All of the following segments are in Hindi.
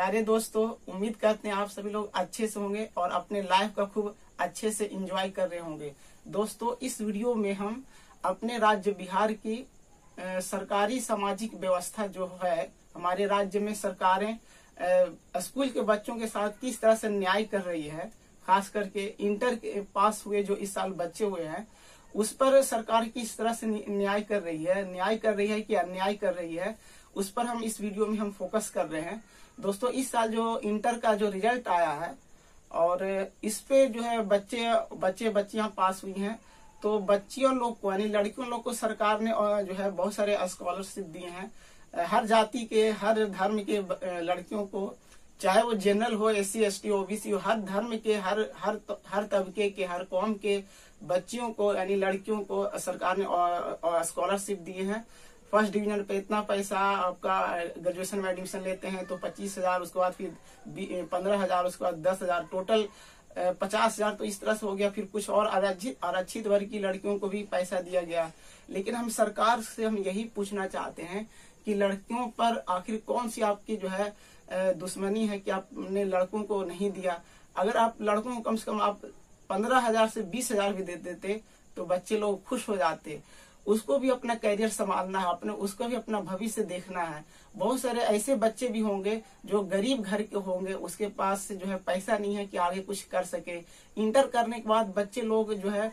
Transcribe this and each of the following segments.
प्यारे दोस्तों, उम्मीद करते हैं आप सभी लोग अच्छे से होंगे और अपने लाइफ का खूब अच्छे से एंजॉय कर रहे होंगे। दोस्तों, इस वीडियो में हम अपने राज्य बिहार की सरकारी सामाजिक व्यवस्था जो है, हमारे राज्य में सरकारें स्कूल के बच्चों के साथ किस तरह से न्याय कर रही है, खास करके इंटर के पास हुए जो इस साल बच्चे हुए हैं, उस पर सरकार किस तरह से न्याय कर रही है कि अन्याय कर रही है, उस पर हम इस वीडियो में हम फोकस कर रहे हैं। दोस्तों, इस साल जो इंटर का जो रिजल्ट आया है और इस पे जो है बच्चियां पास हुई हैं, तो बच्चियों लोग को यानी लड़कियों लोग को सरकार ने जो है बहुत सारे स्कॉलरशिप दिए हैं। हर जाति के, हर धर्म के लड़कियों को, चाहे वो जनरल हो, SC ST OBC हो, हर धर्म के, हर तबके के, हर कौम के बच्चियों को यानी लड़कियों को सरकार ने स्कॉलरशिप दिए हैं। फर्स्ट डिवीजन पे इतना पैसा, आपका ग्रेजुएशन में एडमिशन लेते हैं तो 25,000, उसके बाद फिर 15,000, उसके बाद 10,000, टोटल 50,000। तो इस तरह से हो गया। फिर कुछ और आरक्षित वर्ग की लड़कियों को भी पैसा दिया गया। लेकिन हम सरकार से हम यही पूछना चाहते हैं कि लड़कियों पर आखिर कौन सी आपकी जो है दुश्मनी है कि आपने लड़कों को नहीं दिया। अगर आप लड़कों को कम से कम आप 15,000 से 20,000 भी दे देते तो बच्चे लोग खुश हो जाते। उसको भी अपना करियर संभालना है, उसको भी अपना भविष्य देखना है। बहुत सारे ऐसे बच्चे भी होंगे जो गरीब घर के होंगे, उसके पास जो है पैसा नहीं है कि आगे कुछ कर सके। इंटर करने के बाद बच्चे लोग जो है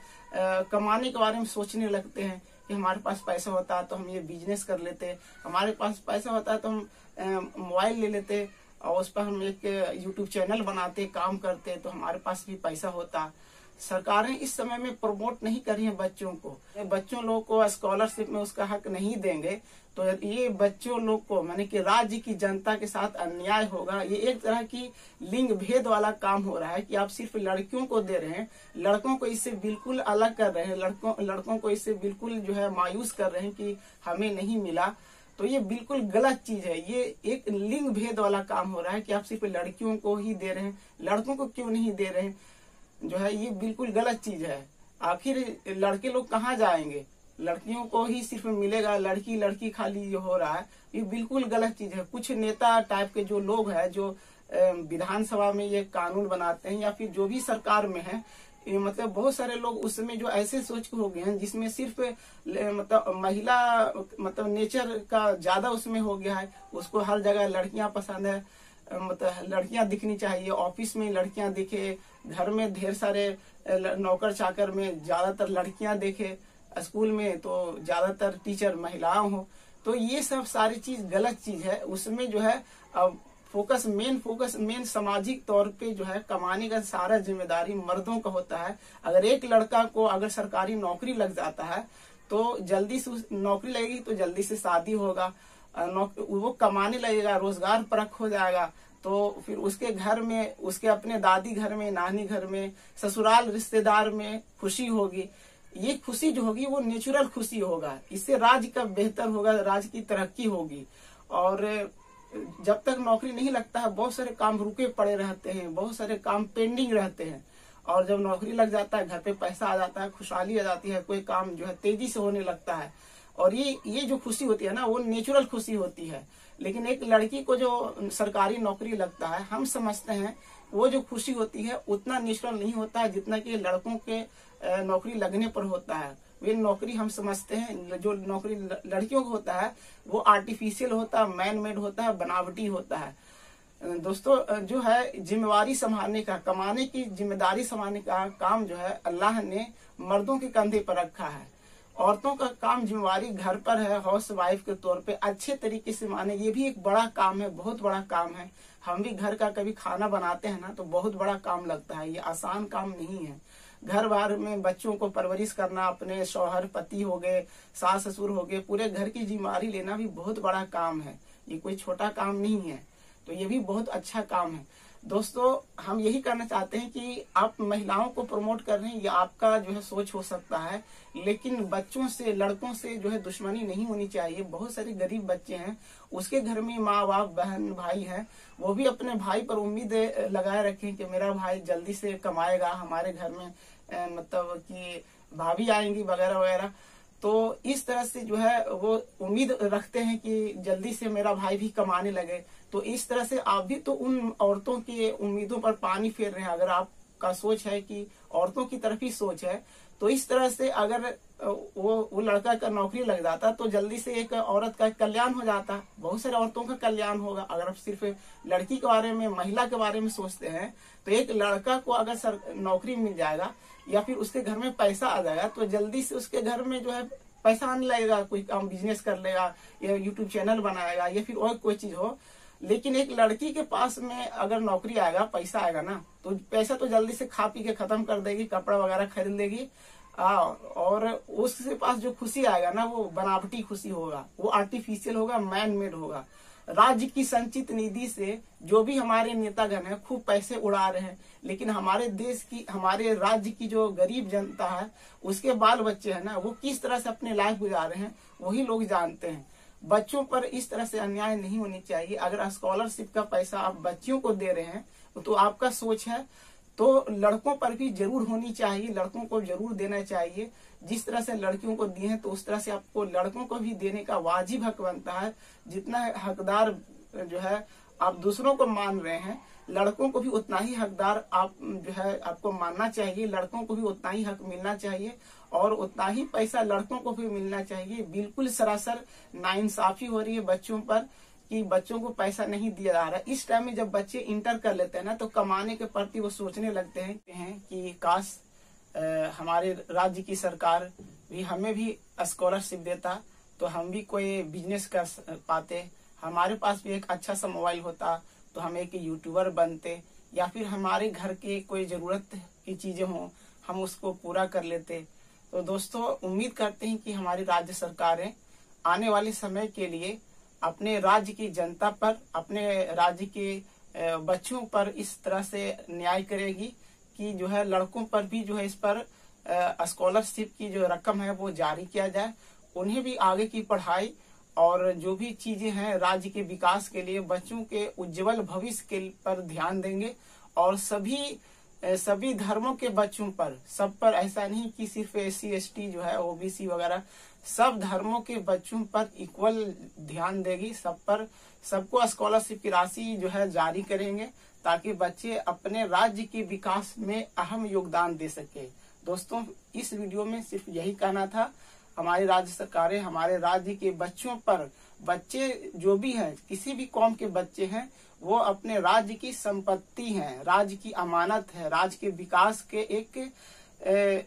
कमाने के बारे में सोचने लगते हैं कि हमारे पास पैसा होता है तो हम ये बिजनेस कर लेते, हमारे पास पैसा होता है तो हम मोबाइल ले लेते और उस पर हम एक यूट्यूब चैनल बनाते, काम करते, तो हमारे पास भी पैसा होता। सरकारें इस समय में प्रमोट नहीं कर रही हैं बच्चों को। बच्चों लोग को स्कॉलरशिप में उसका हक नहीं देंगे तो ये बच्चों लोग को माने कि राज्य की जनता के साथ अन्याय होगा। ये एक तरह की लिंग भेद वाला काम हो रहा है कि आप सिर्फ लड़कियों को दे रहे हैं, लड़कों को इससे बिल्कुल अलग कर रहे हैं, लड़कों को इससे बिल्कुल जो है मायूस कर रहे हैं कि हमें नहीं मिला। तो ये बिल्कुल गलत चीज है। ये एक लिंग भेद वाला काम हो रहा है कि आप सिर्फ लड़कियों को ही दे रहे हैं, लड़कों को क्यों नहीं दे रहे हैं, जो है ये बिल्कुल गलत चीज है। आखिर लड़के लोग कहाँ जाएंगे, लड़कियों को ही सिर्फ मिलेगा, लड़की लड़की खाली जो हो रहा है, ये बिल्कुल गलत चीज है। कुछ नेता टाइप के जो लोग हैं, जो विधानसभा में ये कानून बनाते हैं या फिर जो भी सरकार में है, मतलब बहुत सारे लोग उसमें जो ऐसे सोच के हो गए हैं जिसमें सिर्फ मतलब महिला मतलब नेचर का ज्यादा उसमें हो गया है। उसको हर जगह लड़कियां पसंद है, मतलब लड़कियां दिखनी चाहिए, ऑफिस में लड़कियां दिखे, घर में ढेर सारे नौकर चाकर में ज्यादातर लड़कियां दिखे, स्कूल में तो ज्यादातर टीचर महिलाएं हो। तो ये सब सारी चीज गलत चीज है। उसमें जो है मेन सामाजिक तौर पे जो है कमाने का सारा जिम्मेदारी मर्दों का होता है। अगर एक लड़का को अगर सरकारी नौकरी लग जाता है तो जल्दी से नौकरी लगेगी तो जल्दी से शादी होगा, वो कमाने लगेगा, रोजगार परख हो जाएगा, तो फिर उसके घर में, उसके अपने दादी घर में, नानी घर में, ससुराल रिश्तेदार में खुशी होगी। ये खुशी जो होगी वो नेचुरल खुशी होगा। इससे राज्य का बेहतर होगा, राज्य की तरक्की होगी। और जब तक नौकरी नहीं लगता है बहुत सारे काम रुके पड़े रहते हैं, बहुत सारे काम पेंडिंग रहते हैं। और जब नौकरी लग जाता है, घर पे पैसा आ जाता है, खुशहाली आ जाती है, कोई काम जो है तेजी से होने लगता है। और ये जो खुशी होती है ना, वो नेचुरल खुशी होती है। लेकिन एक लड़की को जो सरकारी नौकरी लगता है, हम समझते हैं वो जो खुशी होती है उतना नेचुरल नहीं होता है जितना कि लड़कों के नौकरी लगने पर होता है। वे नौकरी हम समझते हैं, जो नौकरी लड़कियों को होता है वो आर्टिफिशियल होता है, मैन मेड होता है, बनावटी होता है। दोस्तों, जो है जिम्मेवारी संभालने का, कमाने की जिम्मेदारी संभालने का काम जो है अल्लाह ने मर्दों के कंधे पर रखा है। औरतों का काम जिम्मेवारी घर पर है, हाउस वाइफ के तौर पे अच्छे तरीके से माने। ये भी एक बड़ा काम है, बहुत बड़ा काम है। हम भी घर का कभी खाना बनाते हैं ना तो बहुत बड़ा काम लगता है, ये आसान काम नहीं है। घर बार में बच्चों को परवरिश करना, अपने शौहर पति हो गए, सास ससुर हो गए, पूरे घर की जिम्मेवारी लेना भी बहुत बड़ा काम है। ये कोई छोटा काम नहीं है, तो ये भी बहुत अच्छा काम है। दोस्तों, हम यही करना चाहते हैं कि आप महिलाओं को प्रमोट कर रहे हैं, ये आपका जो है सोच हो सकता है, लेकिन बच्चों से, लड़कों से जो है दुश्मनी नहीं होनी चाहिए। बहुत सारे गरीब बच्चे हैं, उसके घर में माँ बाप, बहन भाई हैं, वो भी अपने भाई पर उम्मीद लगाए रखें कि मेरा भाई जल्दी से कमाएगा, हमारे घर में मतलब कि भाभी आएंगी वगैरह वगैरह। तो इस तरह से जो है वो उम्मीद रखते हैं कि जल्दी से मेरा भाई भी कमाने लगे। तो इस तरह से आप भी तो उन औरतों की उम्मीदों पर पानी फेर रहे हैं। अगर आपका सोच है कि औरतों की तरफ ही सोच है, तो इस तरह से अगर वो लड़का का नौकरी लग जाता तो जल्दी से एक औरत का कल्याण हो जाता, बहुत सारे औरतों का कल्याण होगा। अगर आप सिर्फ लड़की के बारे में, महिला के बारे में सोचते हैं, तो एक लड़का को अगर नौकरी मिल जाएगा या फिर उसके घर में पैसा आ जाएगा तो जल्दी से उसके घर में जो है पैसा आने लगेगा, कोई काम बिजनेस कर लेगा या यूट्यूब चैनल बनाएगा या फिर और कोई चीज हो। लेकिन एक लड़की के पास में अगर नौकरी आएगा, पैसा आएगा ना, तो पैसा तो जल्दी से खा पी के खत्म कर देगी, कपड़ा वगैरह खरीद लेगी। और उसके पास जो खुशी आएगा ना, वो बनावटी खुशी होगा, वो आर्टिफिशियल होगा, मैन मेड होगा। राज्य की संचित निधि से जो भी हमारे नेतागण हैं खूब पैसे उड़ा रहे हैं, लेकिन हमारे देश की, हमारे राज्य की जो गरीब जनता है, उसके बाल बच्चे हैं ना, वो किस तरह से अपने लाइफ गुजार रहे हैं वही लोग जानते हैं। बच्चों पर इस तरह से अन्याय नहीं होनी चाहिए। अगर स्कॉलरशिप का पैसा आप बच्चियों को दे रहे हैं तो आपका सोच है, तो लड़कों पर भी जरूर होनी चाहिए, लड़कों को जरूर देना चाहिए। जिस तरह से लड़कियों को दिए हैं तो उस तरह से आपको लड़कों को भी देने का वाजिब हक बनता है। जितना हकदार जो है आप दूसरों को मान रहे हैं, लड़कों को भी उतना ही हकदार आप जो है आपको मानना चाहिए। लड़कों को भी उतना ही हक मिलना चाहिए और उतना ही पैसा लड़कों को भी मिलना चाहिए। बिल्कुल सरासर नाइंसाफी हो रही है बच्चों पर कि बच्चों को पैसा नहीं दिया जा रहा है। इस टाइम में जब बच्चे इंटर कर लेते हैं ना, तो कमाने के प्रति वो सोचने लगते हैं कि काश हमारे राज्य की सरकार भी हमें भी स्कॉलरशिप देता तो हम भी कोई बिजनेस कर पाते, हमारे पास भी एक अच्छा सा मोबाइल होता तो हम एक यूट्यूबर बनते, या फिर हमारे घर के कोई जरूरत की चीजें हों हम उसको पूरा कर लेते। तो दोस्तों, उम्मीद करते हैं कि हमारी राज्य सरकारें आने वाले समय के लिए अपने राज्य की जनता पर, अपने राज्य के बच्चों पर इस तरह से न्याय करेगी कि जो है लड़कों पर भी जो है इस पर स्कॉलरशिप की जो रकम है वो जारी किया जाए। उन्हें भी आगे की पढ़ाई और जो भी चीजें हैं राज्य के विकास के लिए, बच्चों के उज्जवल भविष्य के पर ध्यान देंगे। और सभी धर्मों के बच्चों पर, सब पर, ऐसा नहीं कि सिर्फ SC ST जो है OBC वगैरह, सब धर्मों के बच्चों पर इक्वल ध्यान देगी। सब पर, सबको स्कॉलरशिप की राशि जो है जारी करेंगे ताकि बच्चे अपने राज्य के विकास में अहम योगदान दे सके। दोस्तों, इस वीडियो में सिर्फ यही कहना था। हमारी राज्य सरकारें हमारे राज्य के बच्चों पर, बच्चे जो भी हैं, किसी भी कौम के बच्चे हैं, वो अपने राज्य की संपत्ति हैं, राज्य की अमानत है, राज्य के विकास के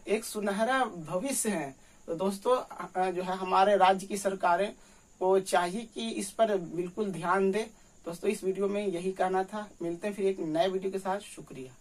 एक सुनहरा भविष्य है। तो दोस्तों, जो है हमारे राज्य की सरकारें को चाहिए कि इस पर बिल्कुल ध्यान दे। दोस्तों, इस वीडियो में यही कहना था। मिलते हैं फिर एक नए वीडियो के साथ। शुक्रिया।